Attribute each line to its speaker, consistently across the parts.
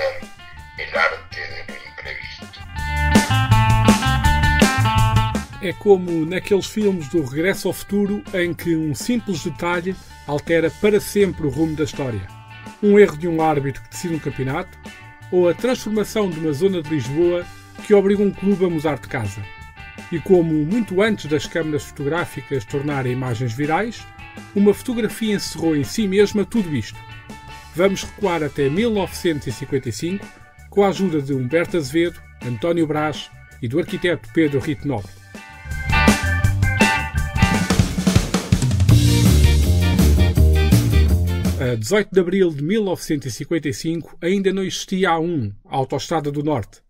Speaker 1: ser el arte de lo imprevisto.
Speaker 2: É como naqueles filmes do Regresso ao Futuro em que um simples detalhe altera para sempre o rumo da história. Um erro de um árbitro que decide um campeonato ou a transformação de uma zona de Lisboa que obriga um clube a mudar de casa. E como muito antes das câmaras fotográficas tornarem imagens virais, uma fotografia encerrou em si mesma tudo isto. Vamos recuar até 1955 com a ajuda de Humberto Azevedo, António Brás e do arquiteto Pedro Rito Nobre. A 18 de abril de 1955 ainda não existia a A1, a Autostrada do Norte,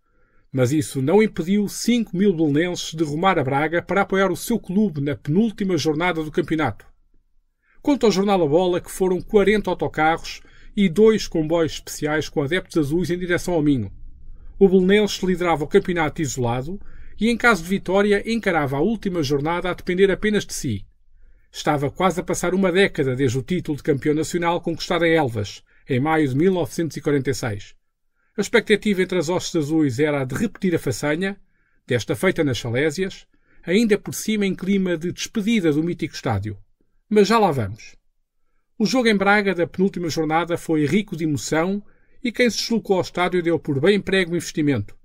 Speaker 2: mas isso não impediu 5.000 belenenses de rumar a Braga para apoiar o seu clube na penúltima jornada do campeonato. Conta ao jornal A Bola que foram 40 autocarros e 2 comboios especiais com adeptos azuis em direção ao Minho. O belenenses liderava o campeonato isolado e, em caso de vitória, encarava a última jornada a depender apenas de si. Estava quase a passar uma década desde o título de campeão nacional conquistado em Elvas, em maio de 1946. A expectativa entre as hostes azuis era a de repetir a façanha, desta feita nas Salésias, ainda por cima em clima de despedida do mítico estádio. Mas já lá vamos. O jogo em Braga da penúltima jornada foi rico de emoção e quem se deslocou ao estádio deu por bem emprego o investimento.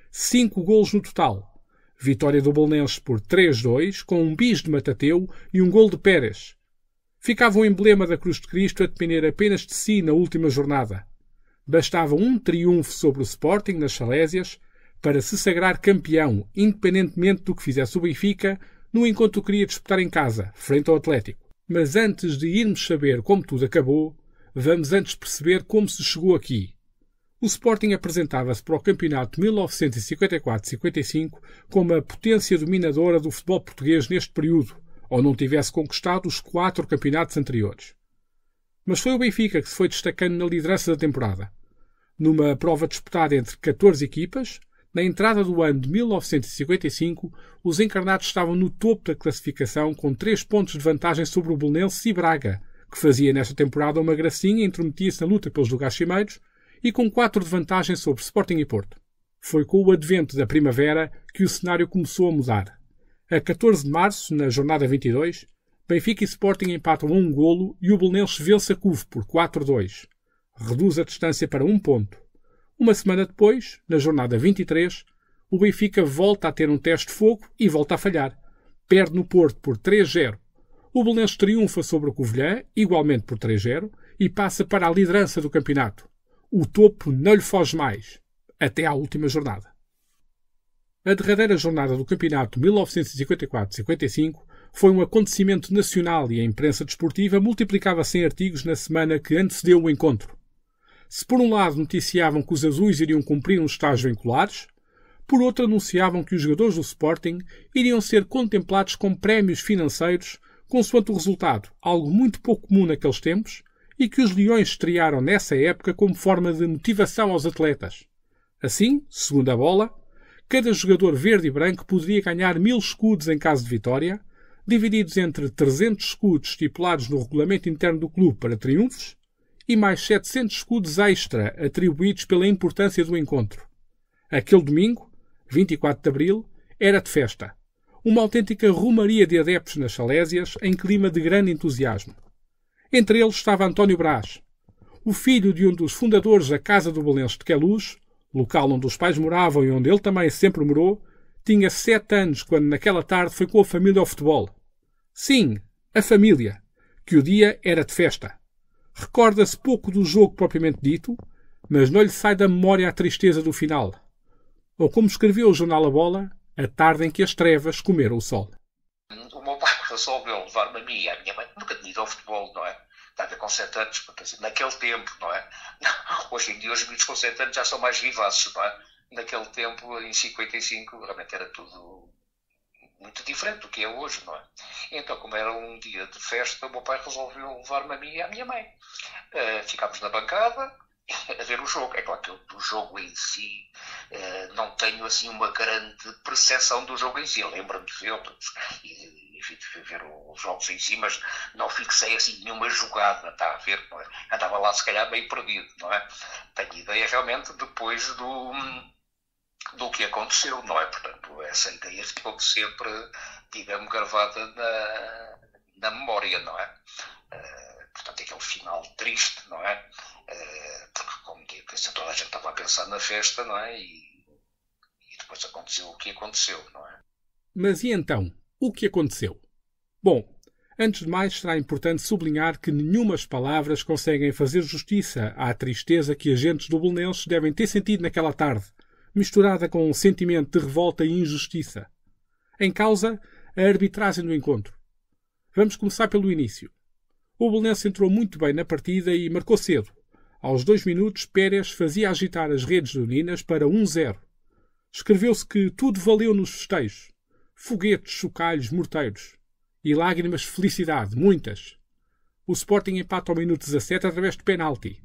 Speaker 2: 5 golos no total. Vitória do Belenenses por 3-2, com um bis de Matateu e um gol de Pérez. Ficava o emblema da Cruz de Cristo a depender apenas de si na última jornada. Bastava um triunfo sobre o Sporting nas Salésias para se sagrar campeão, independentemente do que fizesse o Benfica, no encontro que queria disputar em casa, frente ao Atlético. Mas antes de irmos saber como tudo acabou, vamos antes perceber como se chegou aqui. O Sporting apresentava-se para o campeonato de 1954-55 como a potência dominadora do futebol português neste período, ou não tivesse conquistado os 4 campeonatos anteriores. Mas foi o Benfica que se foi destacando na liderança da temporada. Numa prova disputada entre 14 equipas, na entrada do ano de 1955, os encarnados estavam no topo da classificação com 3 pontos de vantagem sobre o Belenenses e Braga, que fazia nesta temporada uma gracinha e intrometia-se na luta pelos lugares cimeiros, e com 4 de vantagem sobre Sporting e Porto. Foi com o advento da primavera que o cenário começou a mudar. A 14 de março, na jornada 22, Benfica e Sporting empatam a 1 golo e o Belenenses vence a CUV por 4-2. Reduz a distância para 1 ponto. Uma semana depois, na jornada 23, o Benfica volta a ter um teste de fogo e volta a falhar. Perde no Porto por 3-0. O Belenenses triunfa sobre o Covilhã, igualmente por 3-0, e passa para a liderança do campeonato. O topo não lhe foge mais, até à última jornada. A derradeira jornada do campeonato 1954-55 foi um acontecimento nacional e a imprensa desportiva multiplicava-se em artigos na semana que antecedeu o encontro. Se por um lado noticiavam que os azuis iriam cumprir um estágio em Colares, por outro anunciavam que os jogadores do Sporting iriam ser contemplados com prémios financeiros consoante o resultado, algo muito pouco comum naqueles tempos, e que os Leões estrearam nessa época como forma de motivação aos atletas. Assim, segundo a Bola, cada jogador verde e branco poderia ganhar 1000 escudos em caso de vitória, divididos entre 300 escudos estipulados no regulamento interno do clube para triunfos e mais 700 escudos extra atribuídos pela importância do encontro. Aquele domingo, 24 de abril, era de festa. Uma autêntica romaria de adeptos nas Salésias em clima de grande entusiasmo. Entre eles estava António Brás, o filho de um dos fundadores da Casa do Belenenses de Queluz, local onde os pais moravam e onde ele também sempre morou, tinha 7 anos quando naquela tarde foi com a família ao futebol. Sim, a família, que o dia era de festa. Recorda-se pouco do jogo propriamente dito, mas não lhe sai da memória a tristeza do final. Ou como escreveu o jornal A Bola, a tarde em que as trevas comeram o sol.
Speaker 3: O meu pai resolveu levar-me a mim e à minha mãe, nunca tinha ido ao futebol, não é? Estava com 7 anos, porque, naquele tempo, não é? Hoje em dia os miúdos com 7 anos já são mais vivaces, não é? Naquele tempo, em 55, realmente era tudo muito diferente do que é hoje, não é? Então, como era um dia de festa, o meu pai resolveu levar-me a mim e à minha mãe. Ficámos na bancada a ver o jogo. É claro que o jogo em si não tenho assim uma grande percepção do jogo em si. Lembro-me de vê-los e de ver os jogos em si, mas não fixei assim nenhuma jogada, está a ver? Não é? Andava lá se calhar meio perdido, não é? Tenho ideia realmente depois do que aconteceu, não é? Portanto, essa ideia ficou sempre, digamos, gravada na memória, não é? Portanto, aquele final triste, não é? Porque, como digo, toda a gente estava a pensar na festa, não é? E depois aconteceu o que aconteceu, não é?
Speaker 2: Mas e então? O que aconteceu? Bom, antes de mais será importante sublinhar que nenhumas palavras conseguem fazer justiça à tristeza que agentes do Belenenses devem ter sentido naquela tarde, misturada com um sentimento de revolta e injustiça. Em causa, a arbitragem do encontro. Vamos começar pelo início. O Belenenses entrou muito bem na partida e marcou cedo. Aos 2 minutos, Pérez fazia agitar as redes leoninas para 1-0. Escreveu-se que tudo valeu nos festejos. Foguetes, chocalhos, morteiros. E lágrimas de felicidade, muitas. O Sporting empata ao minuto 17 através de penalti.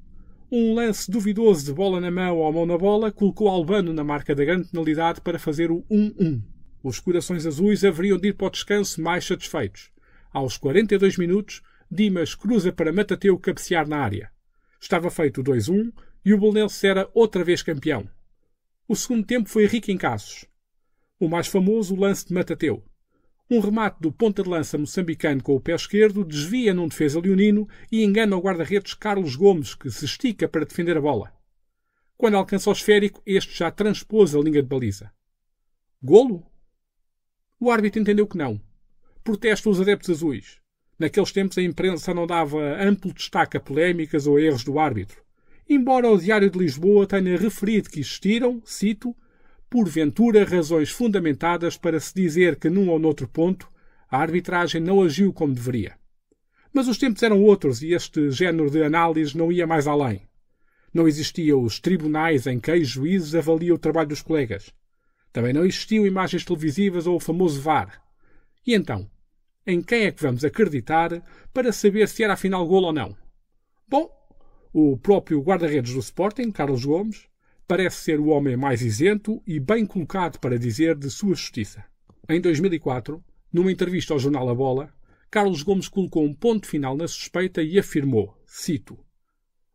Speaker 2: Um lance duvidoso de bola na mão ou mão na bola colocou Albano na marca da grande penalidade para fazer o 1-1. Os corações azuis haveriam de ir para o descanso mais satisfeitos. Aos 42 minutos, Dimas cruza para Matateu cabecear na área. Estava feito o 2-1 e o Belenenses era outra vez campeão. O segundo tempo foi rico em casos. O mais famoso, o lance de Matateu. Um remate do ponta de lança moçambicano com o pé esquerdo desvia num defesa leonino e engana o guarda-redes Carlos Gomes, que se estica para defender a bola. Quando alcança o esférico, este já transpôs a linha de baliza. Golo? O árbitro entendeu que não. Protestam os adeptos azuis. Naqueles tempos a imprensa não dava amplo destaque a polémicas ou erros do árbitro. Embora o Diário de Lisboa tenha referido que existiram, cito, porventura razões fundamentadas para se dizer que num ou noutro ponto a arbitragem não agiu como deveria. Mas os tempos eram outros e este género de análise não ia mais além. Não existiam os tribunais em que os juízes avaliam o trabalho dos colegas. Também não existiam imagens televisivas ou o famoso VAR. E então, em quem é que vamos acreditar para saber se era afinal golo ou não? Bom, o próprio guarda-redes do Sporting, Carlos Gomes, parece ser o homem mais isento e bem colocado para dizer de sua justiça. Em 2004, numa entrevista ao jornal A Bola, Carlos Gomes colocou um ponto final na suspeita e afirmou, cito,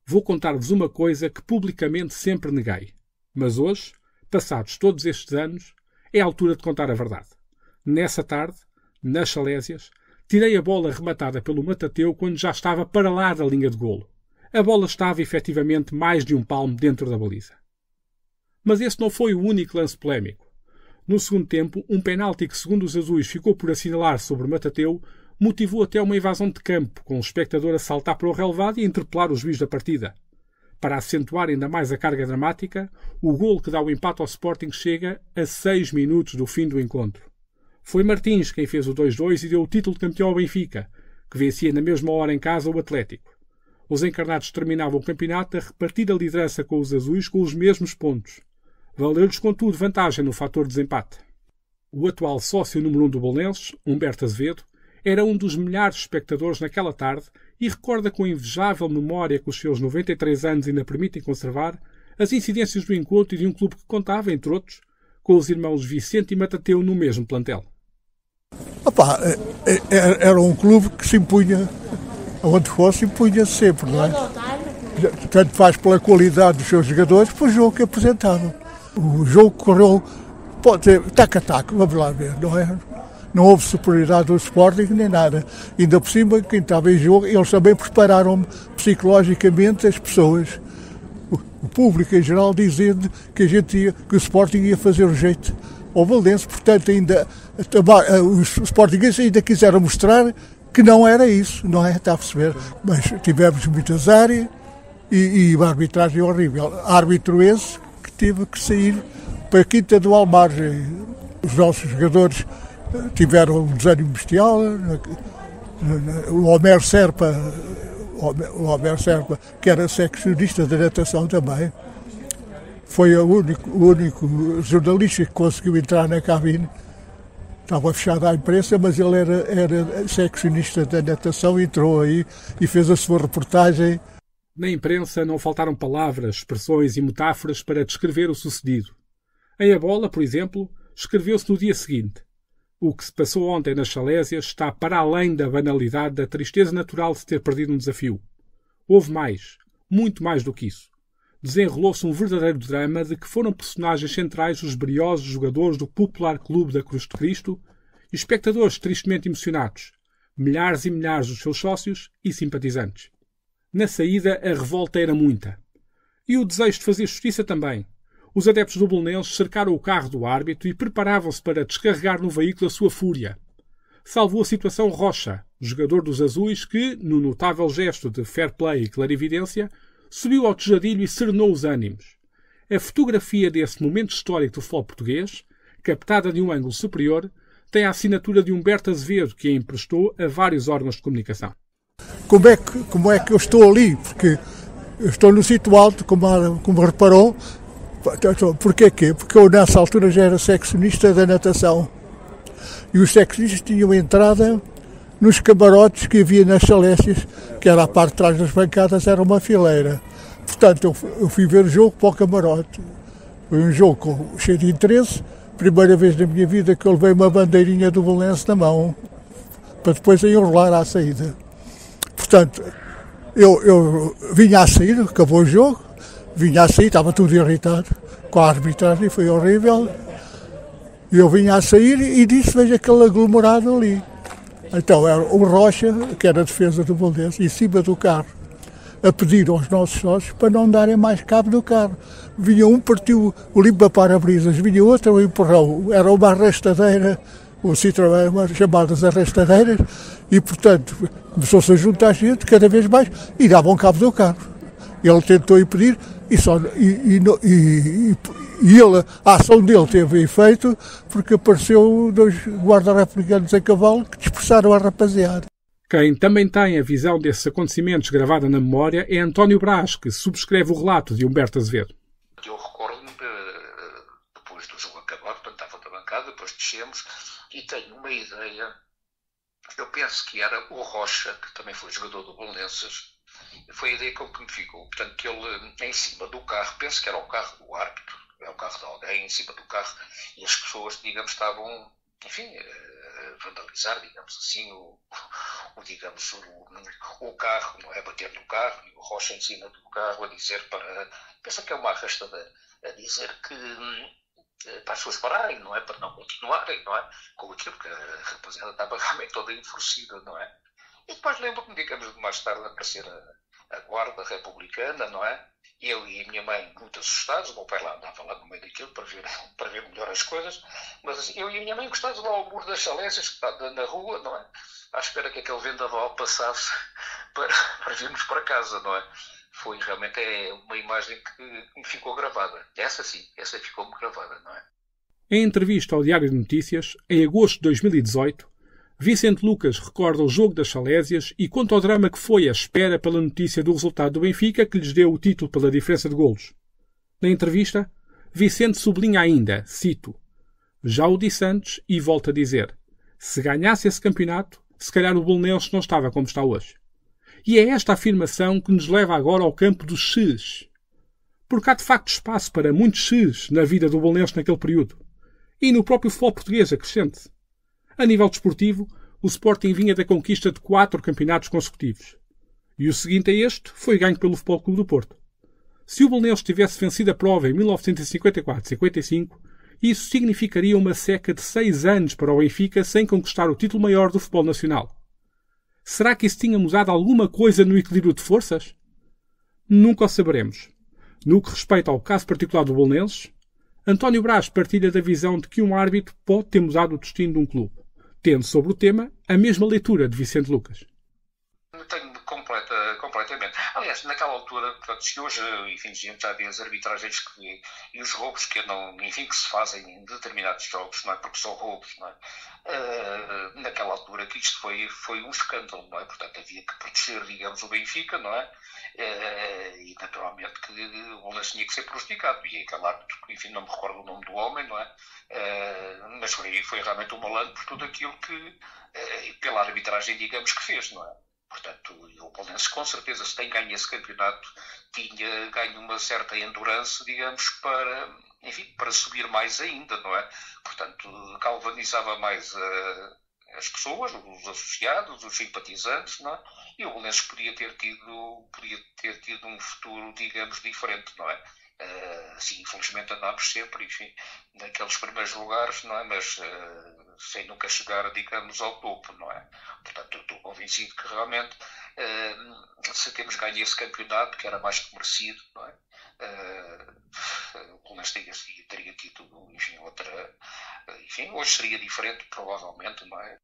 Speaker 2: "Vou contar-vos uma coisa que publicamente sempre neguei. Mas hoje, passados todos estes anos, é a altura de contar a verdade. Nessa tarde, nas Salésias, tirei a bola rematada pelo Matateu quando já estava para lá da linha de golo. A bola estava efetivamente mais de um palmo dentro da baliza." Mas esse não foi o único lance polémico. No segundo tempo, um penalti que, segundo os azuis, ficou por assinalar sobre Matateu, motivou até uma invasão de campo, com o espectador a saltar para o relevado e a interpelar o juiz da partida. Para acentuar ainda mais a carga dramática, o golo que dá o empate ao Sporting chega a 6 minutos do fim do encontro. Foi Martins quem fez o 2-2 e deu o título de campeão ao Benfica, que vencia na mesma hora em casa o Atlético. Os encarnados terminavam o campeonato a repartir a liderança com os azuis com os mesmos pontos. Valeu-lhes, contudo, vantagem no fator desempate. O atual sócio número 1 do Belenenses, Humberto Azevedo, era um dos milhares de espectadores naquela tarde e recorda com invejável memória que os seus 93 anos ainda permitem conservar as incidências do encontro e de um clube que contava, entre outros, com os irmãos Vicente e Matateu no mesmo plantel.
Speaker 4: Era um clube que se impunha, onde fosse, impunha sempre, não é? Tanto faz pela qualidade dos seus jogadores, pelo jogo que apresentavam. O jogo correu, pode ser, tac a tac, vamos lá ver, não é? Não houve superioridade do Sporting nem nada. Ainda por cima, quem estava em jogo, eles também prepararam psicologicamente as pessoas, o público em geral, dizendo que que o Sporting ia fazer o jeito ao Valdense. Portanto, ainda os Sportinguenses ainda quiseram mostrar que não era isso, não é? Está a perceber? Mas tivemos muito azar e uma arbitragem horrível. Árbitro esse que teve que sair para a Quinta do Almargem. Os nossos jogadores tiveram um desânimo bestial. O Homero Serpa, que era seccionista da natação também, foi o único jornalista que conseguiu entrar na cabine. Estava fechada a imprensa, mas ele era seccionista da natação, entrou aí e fez a sua reportagem.
Speaker 2: Na imprensa não faltaram palavras, expressões e metáforas para descrever o sucedido. Em A Bola, por exemplo, escreveu-se no dia seguinte: o que se passou ontem nas Salésias está para além da banalidade da tristeza natural de se ter perdido um desafio. Houve mais, muito mais do que isso. Desenrolou-se um verdadeiro drama de que foram personagens centrais os briosos jogadores do popular Clube da Cruz de Cristo e espectadores tristemente emocionados, milhares e milhares dos seus sócios e simpatizantes. Na saída, a revolta era muita. E o desejo de fazer justiça também. Os adeptos do Belenenses cercaram o carro do árbitro e preparavam-se para descarregar no veículo a sua fúria. Salvou a situação Rocha, jogador dos Azuis que, no notável gesto de fair play e clarividência, subiu ao tejadilho e serenou os ânimos. A fotografia desse momento histórico do futebol português, captada de um ângulo superior, tem a assinatura de Humberto Azevedo, que a emprestou a vários órgãos de comunicação.
Speaker 4: Como é que eu estou ali? Porque eu estou no sítio alto, como reparou. Porquê quê? Porque eu nessa altura já era seccionista da natação. E os seccionistas tinham entrada nos camarotes que havia nas Salésias, que era a parte de trás das bancadas, era uma fileira. Portanto, eu fui ver o jogo para o camarote. Foi um jogo cheio de interesse. Primeira vez na minha vida que eu levei uma bandeirinha do Belenenses na mão, para depois enrolar à saída. Portanto, eu vinha a sair, acabou o jogo, vinha a sair, estava tudo irritado com a arbitragem, foi horrível. E eu vinha a sair e disse: veja aquele aglomerado ali. Então era o Rocha, que era a defesa do Belenenses, em cima do carro, a pedir aos nossos sócios para não darem mais cabo do carro. Vinha um, partiu o limpa-parabrisas, vinha outro, o empurrão. Era uma arrastadeira, o Citroën, umas chamadas arrastadeiras, e portanto começou-se a juntar gente cada vez mais e davam cabo do carro. Ele tentou impedir a ação dele teve efeito porque apareceu 2 guardas republicanos a cavalo que dispersaram a rapaziada.
Speaker 2: Quem também tem a visão desses acontecimentos gravada na memória é António Brás, que subscreve o relato de Humberto Azevedo.
Speaker 3: Eu recordo-me, depois do jogo acabar, portanto estava na bancada, depois descemos, e tenho uma ideia, eu penso que era o Rocha, que também foi jogador do Belenenses, foi a ideia que me ficou, portanto que ele em cima do carro, penso que era o carro do árbitro, é o carro de alguém em cima do carro, e as pessoas, digamos, estavam, enfim, vandalizar, digamos assim, o carro, não é? Bater no carro, e o Rocha em cima do carro a dizer pensa que é uma arrastadeira, a dizer que para as pessoas pararem, não é? Para não continuarem, não é? Com aquilo, porque a rapaziada estava realmente toda enfurecida, não é? E depois lembro-me, digamos, de mais tarde aparecer a guarda republicana, não é? Eu e a minha mãe muito assustados, o meu pai andava lá no meio daquilo para ver melhor as coisas, mas assim, eu e a minha mãe encostados lá ao muro das Salésias, na rua, não é? À espera que aquele vendaval passasse para virmos para casa, não é? Foi realmente uma imagem que me ficou gravada. Essa ficou-me gravada, não é?
Speaker 2: Em entrevista ao Diário de Notícias, em agosto de 2018, Vicente Lucas recorda o jogo das Salésias e conta o drama que foi a espera pela notícia do resultado do Benfica, que lhes deu o título pela diferença de golos. Na entrevista, Vicente sublinha ainda, cito: "Já o disse antes e volto a dizer, se ganhasse esse campeonato, se calhar o Belenenses não estava como está hoje." E é esta afirmação que nos leva agora ao campo dos X's. Porque há de facto espaço para muitos X's na vida do Belenenses naquele período. E no próprio futebol português acrescente. A nível desportivo, o Sporting vinha da conquista de 4 campeonatos consecutivos. E o seguinte a este foi ganho pelo Futebol Clube do Porto. Se o Belenenses tivesse vencido a prova em 1954-55, isso significaria uma seca de 6 anos para o Benfica sem conquistar o título maior do futebol nacional. Será que isso tinha mudado alguma coisa no equilíbrio de forças? Nunca o saberemos. No que respeita ao caso particular do Belenenses, António Brás partilha da visão de que um árbitro pode ter mudado o destino de um clube, tendo sobre o tema a mesma leitura de Vicente Lucas.
Speaker 3: Tenho completamente. Aliás, naquela altura, portanto, se hoje, enfim, já vê as arbitragens e os roubos que se fazem em determinados jogos, não é? Porque são roubos, não é? Naquela altura que isto foi um escândalo, não é? Portanto, havia que proteger, digamos, o Benfica, não é? E naturalmente que o Belenenses tinha que ser prejudicado. E aquele árbitro, enfim, não me recordo o nome do homem, não é? Mas foi realmente um malandro por tudo aquilo que, pela arbitragem, digamos, que fez, não é? Portanto, o Belenenses com certeza, se tem ganho esse campeonato, tinha ganho uma certa endurance, digamos, para subir mais ainda, não é? Portanto, galvanizava mais as pessoas, os associados, os simpatizantes, não é? E o Belenenses podia ter tido um futuro, digamos, diferente, não é? Sim, infelizmente andámos sempre, enfim, naqueles primeiros lugares, não é? Mas sem nunca chegar, digamos, ao topo, não é? Portanto, eu estou convencido que realmente, se temos ganho esse campeonato, que era mais que merecido, não é? O Belenenses teria tido, enfim, enfim, hoje seria diferente, provavelmente, não é?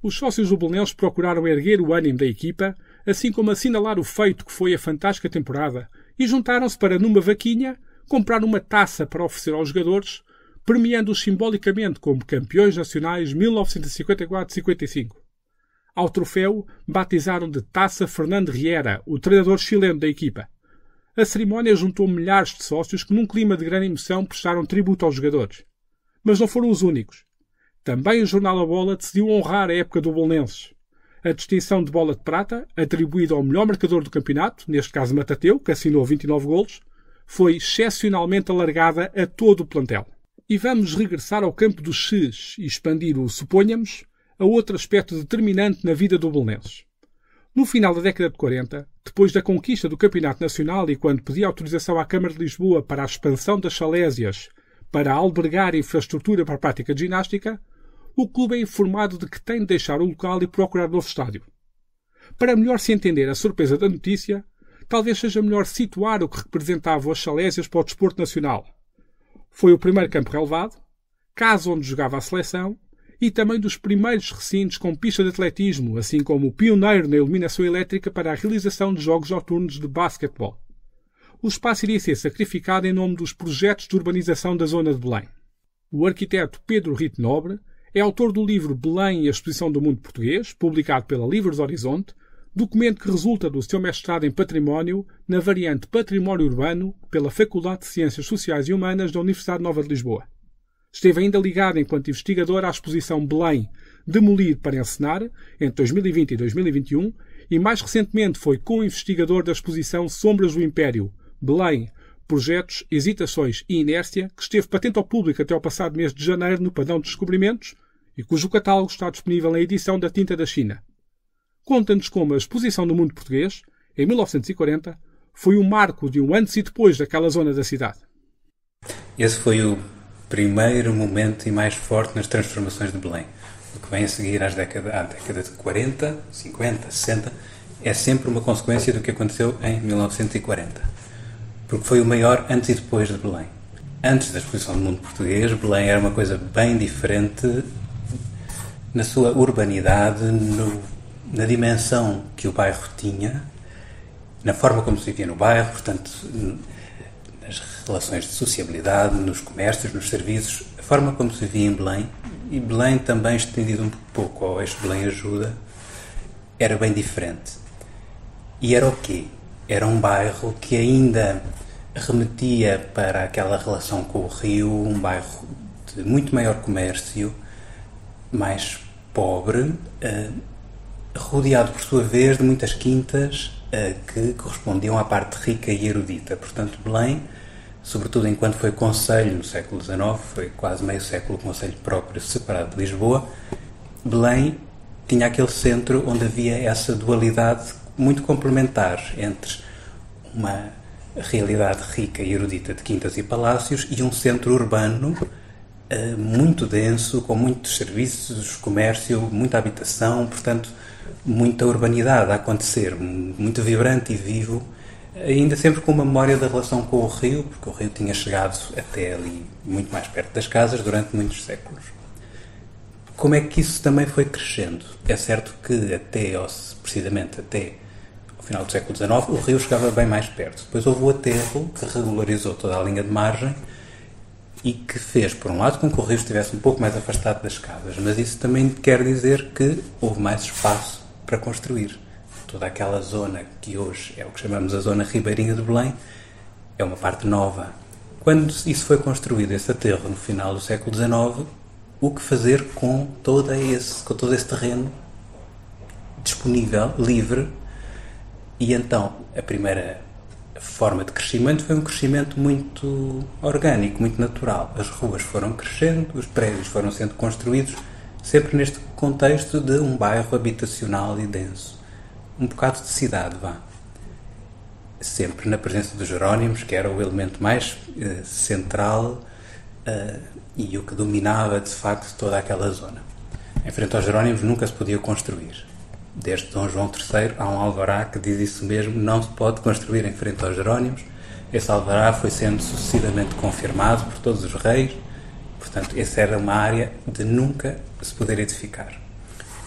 Speaker 2: Os sócios do Belenenses procuraram erguer o ânimo da equipa, assim como assinalar o feito que foi a fantástica temporada, e juntaram-se para, numa vaquinha, comprar uma taça para oferecer aos jogadores, premiando-os simbolicamente como campeões nacionais 1954-55. Ao troféu, batizaram de Taça Fernando Riera, o treinador chileno da equipa. A cerimónia juntou milhares de sócios que, num clima de grande emoção, prestaram tributo aos jogadores. Mas não foram os únicos. Também o jornal A Bola decidiu honrar a época do Belenenses. A distinção de bola de prata, atribuída ao melhor marcador do campeonato, neste caso Matateu, que assinou 29 golos, foi excepcionalmente alargada a todo o plantel. E vamos regressar ao campo dos X e expandir o suponhamos a outro aspecto determinante na vida do Belenenses. No final da década de 40, depois da conquista do Campeonato Nacional e quando pedia autorização à Câmara de Lisboa para a expansão das Salésias para albergar infraestrutura para a prática de ginástica, o clube é informado de que tem de deixar o local e procurar novo estádio. Para melhor se entender a surpresa da notícia, talvez seja melhor situar o que representavam as Salésias para o desporto nacional. Foi o primeiro campo relevado, casa onde jogava a seleção, e também dos primeiros recintos com pista de atletismo, assim como o pioneiro na iluminação elétrica para a realização de jogos noturnos de basquetebol. O espaço iria ser sacrificado em nome dos projetos de urbanização da zona de Belém. O arquiteto Pedro Rito Nobre é autor do livro Belém e a Exposição do Mundo Português, publicado pela Livros Horizonte, documento que resulta do seu mestrado em Património na variante Património Urbano pela Faculdade de Ciências Sociais e Humanas da Universidade Nova de Lisboa. Esteve ainda ligado enquanto investigador à exposição Belém, Demolir para Encenar, entre 2020 e 2021, e mais recentemente foi co-investigador da exposição Sombras do Império, Belém, Projetos, Hesitações e Inércia, que esteve patente ao público até ao passado mês de janeiro no Padrão de Descobrimentos e cujo catálogo está disponível na edição da Tinta da China. Conta-nos como a exposição do mundo português, em 1940, foi um marco de um antes e depois daquela zona da cidade.
Speaker 5: Esse foi o primeiro momento e mais forte nas transformações de Belém. O que vem a seguir à década de 40, 50, 60, é sempre uma consequência do que aconteceu em 1940. Porque foi o maior antes e depois de Belém. Antes da exposição do mundo português, Belém era uma coisa bem diferente na sua urbanidade, na dimensão que o bairro tinha, na forma como se vivia no bairro, portanto, nas relações de sociabilidade, nos comércios, nos serviços, a forma como se vivia em Belém, e Belém também estendido um pouco ao eixo Belém Ajuda, era bem diferente. E era o quê? Era um bairro que ainda remetia para aquela relação com o rio, um bairro de muito maior comércio, mais pobre, rodeado por sua vez de muitas quintas que correspondiam à parte rica e erudita. Portanto, Belém, sobretudo enquanto foi concelho no século XIX, foi quase meio século concelho próprio separado de Lisboa, Belém tinha aquele centro onde havia essa dualidade muito complementar entre uma realidade rica e erudita de quintas e palácios e um centro urbano muito denso, com muitos serviços, comércio, muita habitação, portanto, muita urbanidade a acontecer, muito vibrante e vivo, ainda sempre com uma memória da relação com o rio, porque o rio tinha chegado até ali, muito mais perto das casas, durante muitos séculos. Como é que isso também foi crescendo? É certo que precisamente até ao final do século XIX, o rio chegava bem mais perto. Depois houve o aterro, que regularizou toda a linha de margem e que fez, por um lado, com que o rio estivesse um pouco mais afastado das casas, mas isso também quer dizer que houve mais espaço para construir. Toda aquela zona que hoje é o que chamamos a zona ribeirinha de Belém é uma parte nova. Quando isso foi construído, esse aterro, no final do século XIX, o que fazer com todo esse terreno disponível disponível, livre, e então a primeira forma de crescimento foi um crescimento muito orgânico, muito natural. As ruas foram crescendo, os prédios foram sendo construídos, sempre neste contexto de um bairro habitacional e denso. Um bocado de cidade, vá. Sempre na presença dos Jerónimos, que era o elemento mais central e o que dominava, de facto, toda aquela zona. Em frente aos Jerónimos nunca se podia construir. Desde Dom João III há um alvará que diz isso mesmo, não se pode construir em frente aos Jerónimos. Esse alvará foi sendo sucessivamente confirmado por todos os reis, portanto, essa era uma área de nunca se poder edificar.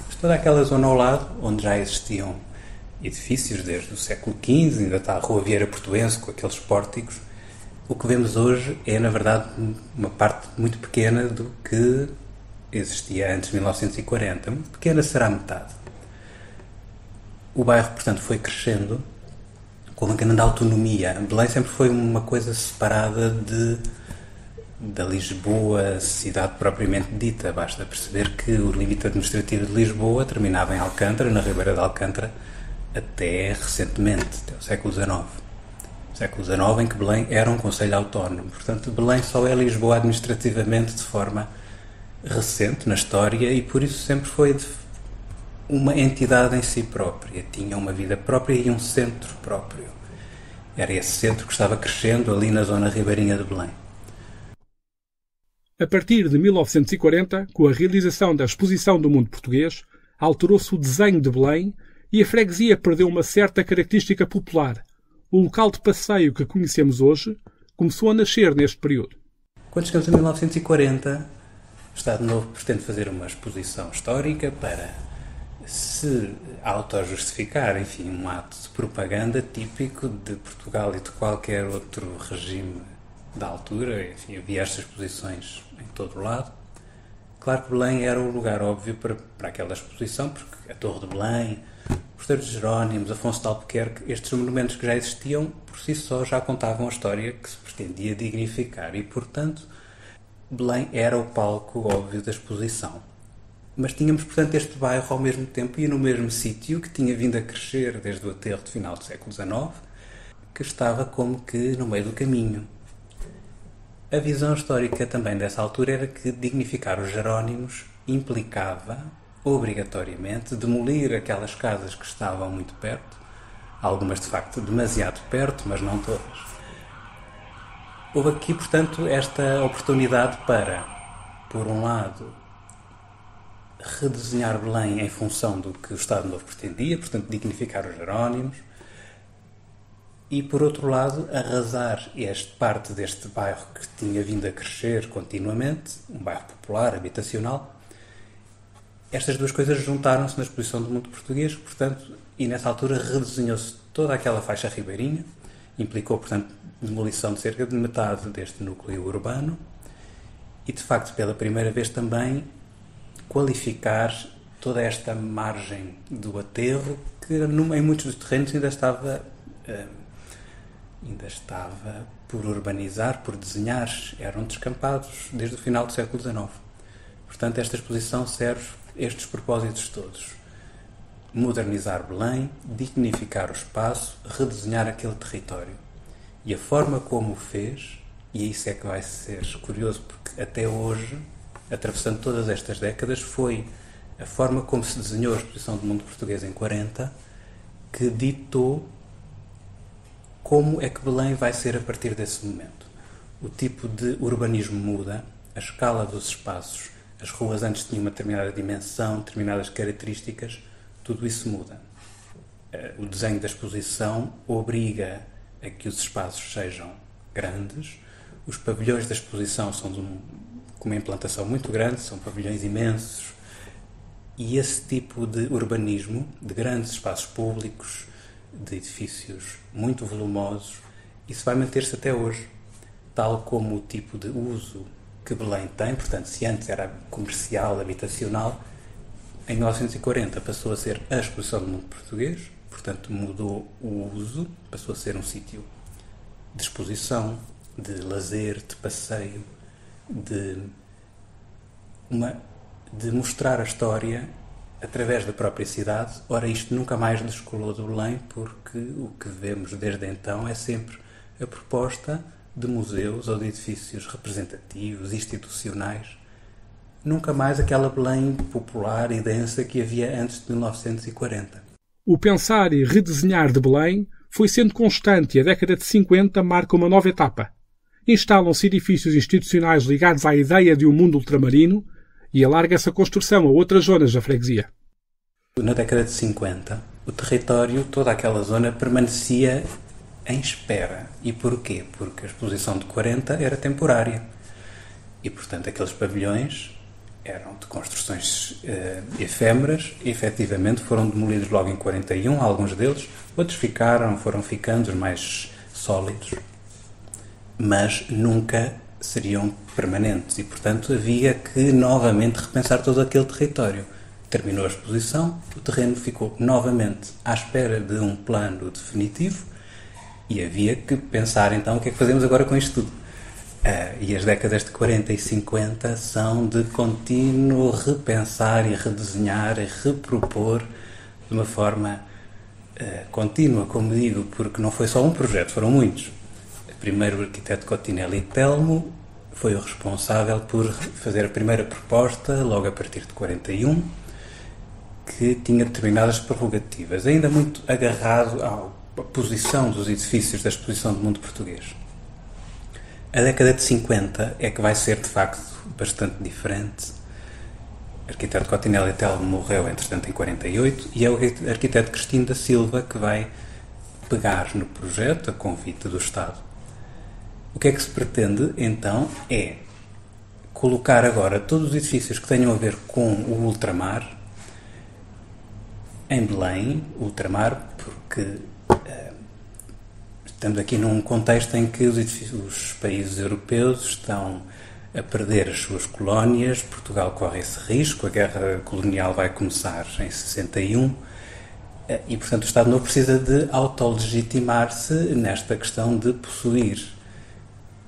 Speaker 5: Mas toda aquela zona ao lado, onde já existiam edifícios desde o século XV, ainda está a Rua Vieira Portuense com aqueles pórticos, o que vemos hoje é, na verdade, uma parte muito pequena do que existia antes de 1940. Muito pequena será metade. O bairro, portanto, foi crescendo com uma grande autonomia. Belém sempre foi uma coisa separada da Lisboa, cidade propriamente dita. Basta perceber que o limite administrativo de Lisboa terminava em Alcântara, na Ribeira de Alcântara, até recentemente, até o século XIX. Século XIX em que Belém era um concelho autónomo. Portanto, Belém só é Lisboa administrativamente de forma recente na história e por isso sempre foi uma entidade em si própria. Tinha uma vida própria e um centro próprio. Era esse centro que estava crescendo ali na zona ribeirinha de Belém.
Speaker 2: A partir de 1940, com a realização da Exposição do Mundo Português, alterou-se o desenho de Belém e a freguesia perdeu uma certa característica popular. O local de passeio que conhecemos hoje começou a nascer neste período.
Speaker 5: Quando chegamos a 1940, o Estado Novo pretende fazer uma exposição histórica para se auto-justificar, enfim, um ato de propaganda típico de Portugal e de qualquer outro regime da altura. Enfim, havia estas exposições em todo o lado. Claro que Belém era o lugar óbvio para aquela exposição, porque a Torre de Belém, o Mosteiro de Jerónimos, Afonso de Albuquerque, estes monumentos que já existiam, por si só já contavam a história que se pretendia dignificar e, portanto, Belém era o palco óbvio da exposição. Mas tínhamos, portanto, este bairro ao mesmo tempo e no mesmo sítio que tinha vindo a crescer desde o aterro de final do século XIX, que estava como que no meio do caminho. A visão histórica também dessa altura era que dignificar os Jerónimos implicava, obrigatoriamente, demolir aquelas casas que estavam muito perto, algumas de facto demasiado perto, mas não todas. Houve aqui, portanto, esta oportunidade para, por um lado, redesenhar Belém em função do que o Estado Novo pretendia, portanto, dignificar os Jerónimos, e, por outro lado, arrasar parte deste bairro que tinha vindo a crescer continuamente, um bairro popular, habitacional. Estas duas coisas juntaram-se na Exposição do Mundo Português, portanto, e nessa altura redesenhou-se toda aquela faixa ribeirinha, implicou, portanto, demolição de cerca de metade deste núcleo urbano e, de facto, pela primeira vez também qualificar toda esta margem do aterro que em muitos dos terrenos ainda estava por urbanizar, por desenhar, eram descampados desde o final do século XIX. Portanto, esta exposição serve estes propósitos todos. Modernizar Belém, dignificar o espaço, redesenhar aquele território. E a forma como o fez, e isso é que vai ser curioso, porque até hoje, atravessando todas estas décadas, foi a forma como se desenhou a Exposição do Mundo Português em 40 que ditou como é que Belém vai ser a partir desse momento. O tipo de urbanismo muda, a escala dos espaços, as ruas antes tinham uma determinada dimensão, determinadas características, tudo isso muda. O desenho da exposição obriga a que os espaços sejam grandes, os pavilhões da exposição são com uma implantação muito grande, são pavilhões imensos, e esse tipo de urbanismo, de grandes espaços públicos, de edifícios muito volumosos, isso vai manter-se até hoje, tal como o tipo de uso que Belém tem. Portanto, se antes era comercial, habitacional, em 1940 passou a ser a Exposição do Mundo Português, portanto mudou o uso, passou a ser um sítio de exposição, de lazer, de passeio, de mostrar a história através da própria cidade. Ora, isto nunca mais descolou do Belém, porque o que vemos desde então é sempre a proposta de museus ou de edifícios representativos, institucionais. Nunca mais aquela Belém popular e densa que havia antes de 1940.
Speaker 2: O pensar e redesenhar de Belém foi sendo constante e a década de 50 marca uma nova etapa. Instalam-se edifícios institucionais ligados à ideia de um mundo ultramarino e alarga-se a construção a outras zonas da freguesia.
Speaker 5: Na década de 50, o território, toda aquela zona, permanecia em espera. E porquê? Porque a exposição de 40 era temporária. E, portanto, aqueles pavilhões eram de construções efêmeras e, efetivamente, foram demolidos logo em 41, alguns deles. Outros foram ficando os mais sólidos. Mas nunca seriam permanentes e, portanto, havia que novamente repensar todo aquele território. Terminou a exposição, o terreno ficou novamente à espera de um plano definitivo e havia que pensar então o que é que fazemos agora com isto tudo. E as décadas de 40 e 50 são de contínuo repensar e redesenhar e repropor de uma forma contínua, como digo, porque não foi só um projeto, foram muitos. Primeiro o arquiteto Cottinelli Telmo foi o responsável por fazer a primeira proposta, logo a partir de 41, que tinha determinadas prerrogativas, ainda muito agarrado à posição dos edifícios da Exposição do Mundo Português. A década de 50 é que vai ser, de facto, bastante diferente. O arquiteto Cottinelli Telmo morreu, entretanto, em 48, e é o arquiteto Cristino da Silva que vai pegar no projeto, a convite do Estado. O que é que se pretende, então, é colocar agora todos os edifícios que tenham a ver com o ultramar em Belém, ultramar, porque estamos aqui num contexto em que os países europeus estão a perder as suas colónias, Portugal corre esse risco, a guerra colonial vai começar em 61, e, portanto, o Estado Novo precisa de autolegitimar-se nesta questão de possuir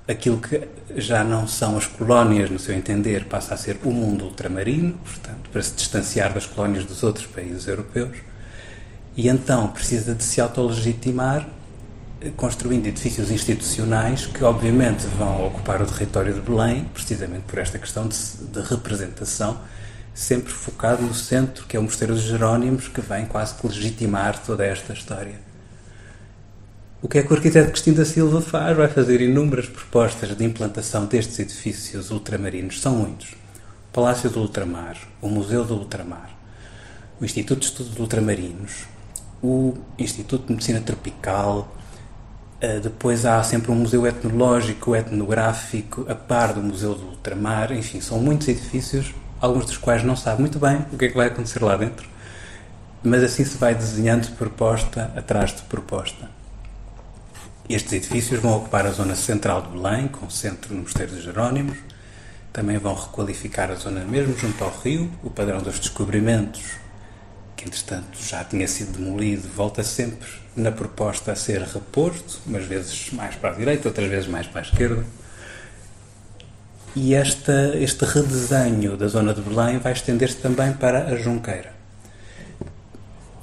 Speaker 5: aquilo que já não são as colónias, no seu entender, passa a ser o mundo ultramarino, portanto, para se distanciar das colónias dos outros países europeus, e então precisa de se autolegitimar construindo edifícios institucionais que, obviamente, vão ocupar o território de Belém, precisamente por esta questão de representação, sempre focado no centro, que é o Mosteiro dos Jerónimos, que vem quase que legitimar toda esta história. O que é que o arquiteto Cristino da Silva faz? Vai fazer inúmeras propostas de implantação destes edifícios ultramarinos. São muitos. O Palácio do Ultramar, o Museu do Ultramar, o Instituto de Estudos Ultramarinos, o Instituto de Medicina Tropical, depois há sempre um museu etnológico, etnográfico, a par do Museu do Ultramar. Enfim, são muitos edifícios, alguns dos quais não sabe muito bem o que é que vai acontecer lá dentro, mas assim se vai desenhando proposta atrás de proposta. Estes edifícios vão ocupar a zona central de Belém, com centro no Mosteiro dos Jerónimos. Também vão requalificar a zona mesmo junto ao rio. O padrão dos descobrimentos, que entretanto já tinha sido demolido, volta sempre na proposta a ser reposto, umas vezes mais para a direita, outras vezes mais para a esquerda. E este redesenho da zona de Belém vai estender-se também para a Junqueira.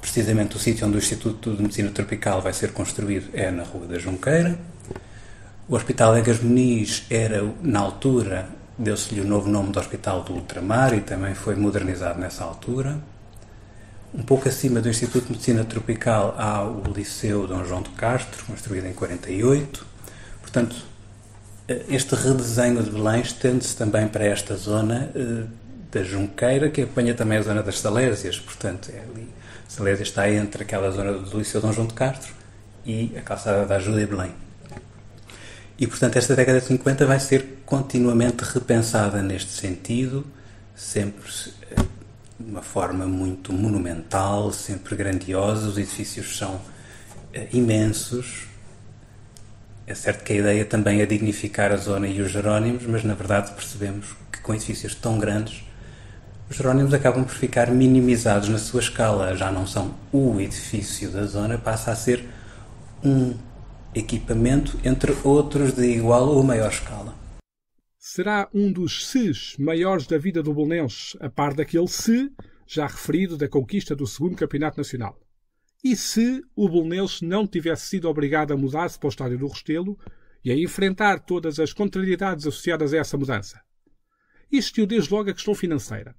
Speaker 5: Precisamente o sítio onde o Instituto de Medicina Tropical vai ser construído é na Rua da Junqueira. O Hospital Egas Muniz era, na altura, deu-se-lhe o novo nome do Hospital do Ultramar e também foi modernizado nessa altura. Um pouco acima do Instituto de Medicina Tropical há o Liceu Dom João de Castro, construído em 48. Portanto, este redesenho de Belém estende-se também para esta zona da Junqueira, que apanha também a zona das Salésias. Portanto, é ali. Salésia está entre aquela zona do Liceu Dom João de Castro e a calçada da Ajuda e Belém. E, portanto, esta década de 50 vai ser continuamente repensada neste sentido, sempre de uma forma muito monumental, sempre grandiosa. Os edifícios são imensos. É certo que a ideia também é dignificar a zona e os Jerónimos, mas, na verdade, percebemos que com edifícios tão grandes os Jerónimos acabam por ficar minimizados na sua escala. Já não são o edifício da zona, passa a ser um equipamento entre outros de igual ou maior escala.
Speaker 2: Será um dos ses maiores da vida do belenenses, a par daquele se já referido da conquista do segundo campeonato nacional. E se o Belenenses não tivesse sido obrigado a mudar-se para o Estádio do Restelo e a enfrentar todas as contrariedades associadas a essa mudança? Existiu desde logo a questão financeira.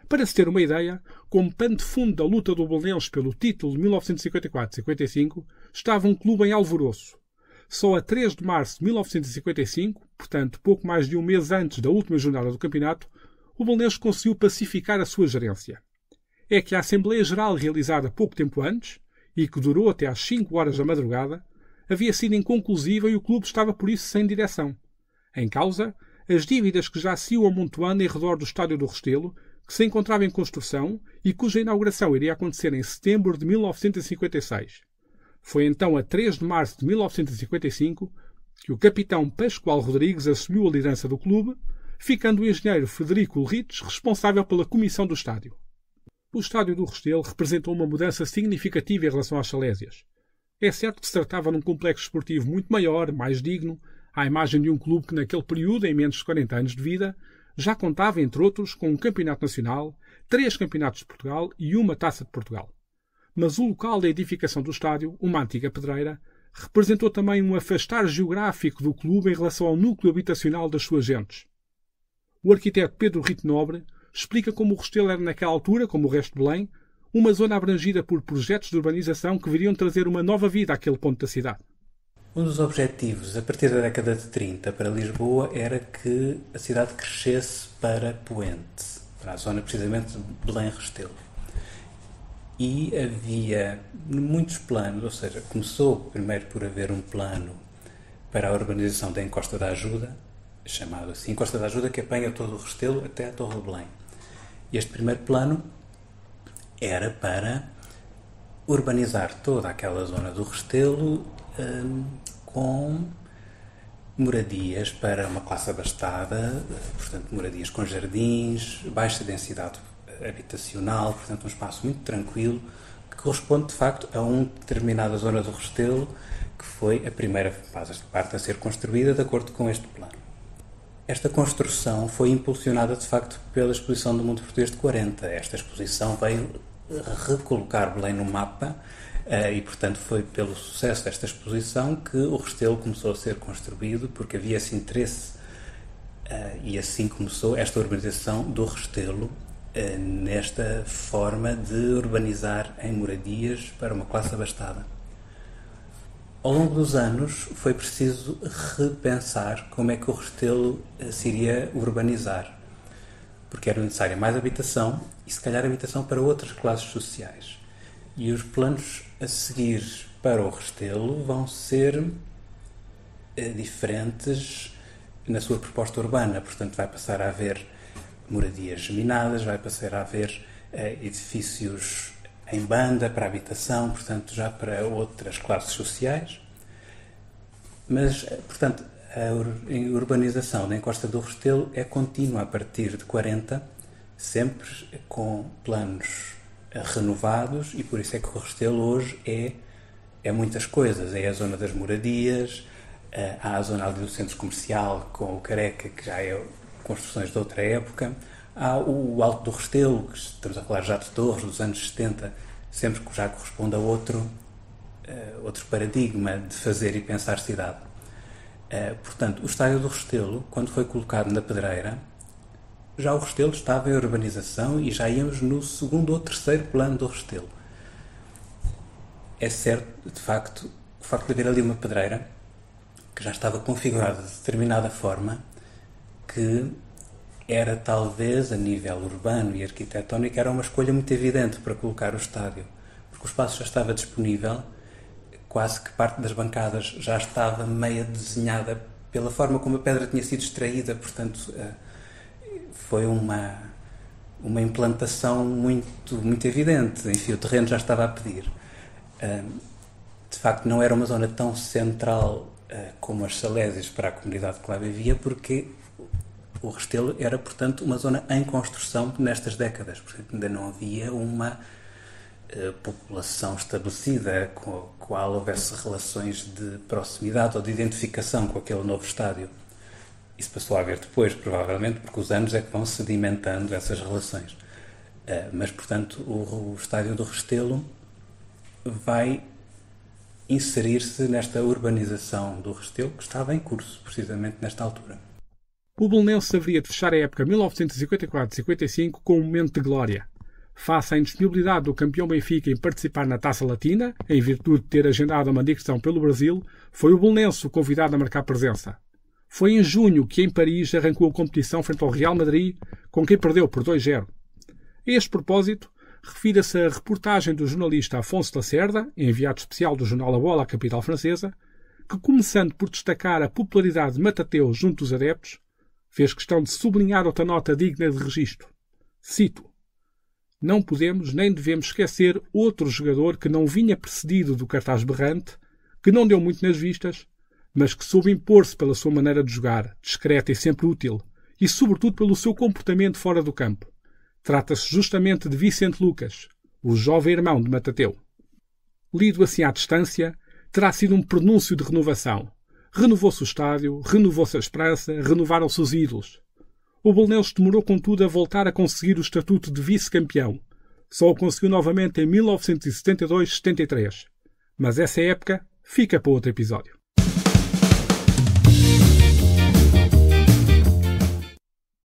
Speaker 2: Para se ter uma ideia, como pano de fundo da luta do Belenenses pelo título de 1954-55, estava um clube em alvoroço. Só a 3 de março de 1955, portanto pouco mais de um mês antes da última jornada do campeonato, o Belenenses conseguiu pacificar a sua gerência. É que a Assembleia Geral realizada pouco tempo antes, e que durou até às 5 horas da madrugada, havia sido inconclusiva e o clube estava por isso sem direção. Em causa, as dívidas que já se iam amontoando em redor do Estádio do Restelo, que se encontrava em construção e cuja inauguração iria acontecer em setembro de 1956. Foi então a 3 de março de 1955 que o capitão Pascoal Rodrigues assumiu a liderança do clube, ficando o engenheiro Frederico Ulrichs responsável pela comissão do estádio. O Estádio do Restelo representou uma mudança significativa em relação às Salésias. É certo que se tratava de um complexo esportivo muito maior, mais digno, à imagem de um clube que naquele período, em menos de 40 anos de vida, já contava, entre outros, com um campeonato nacional, 3 campeonatos de Portugal e uma Taça de Portugal. Mas o local da edificação do estádio, uma antiga pedreira, representou também um afastar geográfico do clube em relação ao núcleo habitacional das suas gentes. O arquiteto Pedro Rito Nobre explica como o Restelo era naquela altura, como o resto de Belém, uma zona abrangida por projetos de urbanização que viriam trazer uma nova vida àquele ponto da cidade.
Speaker 5: Um dos objetivos, a partir da década de 30 para Lisboa, era que a cidade crescesse para Poente, para a zona precisamente de Belém-Restelo. E havia muitos planos, ou seja, começou primeiro por haver um plano para a urbanização da Encosta da Ajuda, chamado assim, Encosta da Ajuda, que apanha todo o Restelo até a Torre de Belém. Este primeiro plano era para urbanizar toda aquela zona do Restelo com moradias para uma classe abastada, portanto, moradias com jardins, baixa densidade habitacional, portanto, um espaço muito tranquilo, que corresponde, de facto, a uma determinada zona do Restelo, que foi a primeira parte a ser construída de acordo com este plano. Esta construção foi impulsionada, de facto, pela Exposição do Mundo Português de 40. Esta exposição veio recolocar Belém no mapa e, portanto, foi pelo sucesso desta exposição que o Restelo começou a ser construído, porque havia esse interesse e assim começou esta urbanização do Restelo, nesta forma de urbanizar em moradias para uma classe abastada. Ao longo dos anos foi preciso repensar como é que o Restelo se iria urbanizar, porque era necessária mais habitação e se calhar habitação para outras classes sociais. E os planos a seguir para o Restelo vão ser diferentes na sua proposta urbana, portanto vai passar a haver moradias geminadas, vai passar a haver edifícios em banda para habitação, portanto já para outras classes sociais. Mas, portanto, a urbanização da Encosta do Restelo é contínua a partir de 40, sempre com planos renovados, e por isso é que o Restelo hoje é muitas coisas. É a zona das moradias, há a zona ali do centro comercial com o Careca, que já é construções de outra época, há o Alto do Restelo, que estamos a falar já de torres dos anos 70, sempre que já corresponde a outro paradigma de fazer e pensar cidade. Portanto, o Estádio do Restelo, quando foi colocado na pedreira, já o Restelo estava em urbanização e já íamos no segundo ou terceiro plano do Restelo. É certo, de facto, o facto de haver ali uma pedreira que já estava configurada de determinada forma, que era talvez, a nível urbano e arquitetónico, era uma escolha muito evidente para colocar o estádio, porque o espaço já estava disponível, quase que parte das bancadas já estava meia desenhada pela forma como a pedra tinha sido extraída, portanto foi uma implantação muito evidente. Enfim, o terreno já estava a pedir. De facto, não era uma zona tão central como as Salésias para a comunidade que lá vivia, porque o Restelo era, portanto, uma zona em construção nestas décadas. Portanto, ainda não havia uma população estabelecida com a qual houvesse relações de proximidade ou de identificação com aquele novo estádio. Isso passou a haver depois, provavelmente, porque os anos é que vão sedimentando essas relações. Mas, portanto, o estádio do Restelo vai inserir-se nesta urbanização do Restelo, que estava em curso, precisamente nesta altura.
Speaker 2: O Belenenses haveria de fechar a época 1954-55 com um momento de glória. Face à indisponibilidade do campeão Benfica em participar na Taça Latina, em virtude de ter agendado uma digressão pelo Brasil, foi o Belenenses o convidado a marcar presença. Foi em junho que em Paris arrancou a competição frente ao Real Madrid, com quem perdeu por 2-0. A este propósito, refira-se a reportagem do jornalista Afonso Lacerda, enviado especial do jornal A Bola à capital francesa, que, começando por destacar a popularidade de Matateu junto dos adeptos, fez questão de sublinhar outra nota digna de registro. Cito: "Não podemos nem devemos esquecer outro jogador que não vinha precedido do cartaz berrante, que não deu muito nas vistas, mas que soube impor-se pela sua maneira de jogar, discreta e sempre útil, e sobretudo pelo seu comportamento fora do campo. Trata-se justamente de Vicente Lucas, o jovem irmão de Matateu." Lido assim à distância, terá sido um prenúncio de renovação. Renovou-se o estádio, renovou-se a esperança, renovaram-se os ídolos. O Belenenses demorou, contudo, a voltar a conseguir o estatuto de vice-campeão. Só o conseguiu novamente em 1972-73. Mas essa época fica para outro episódio.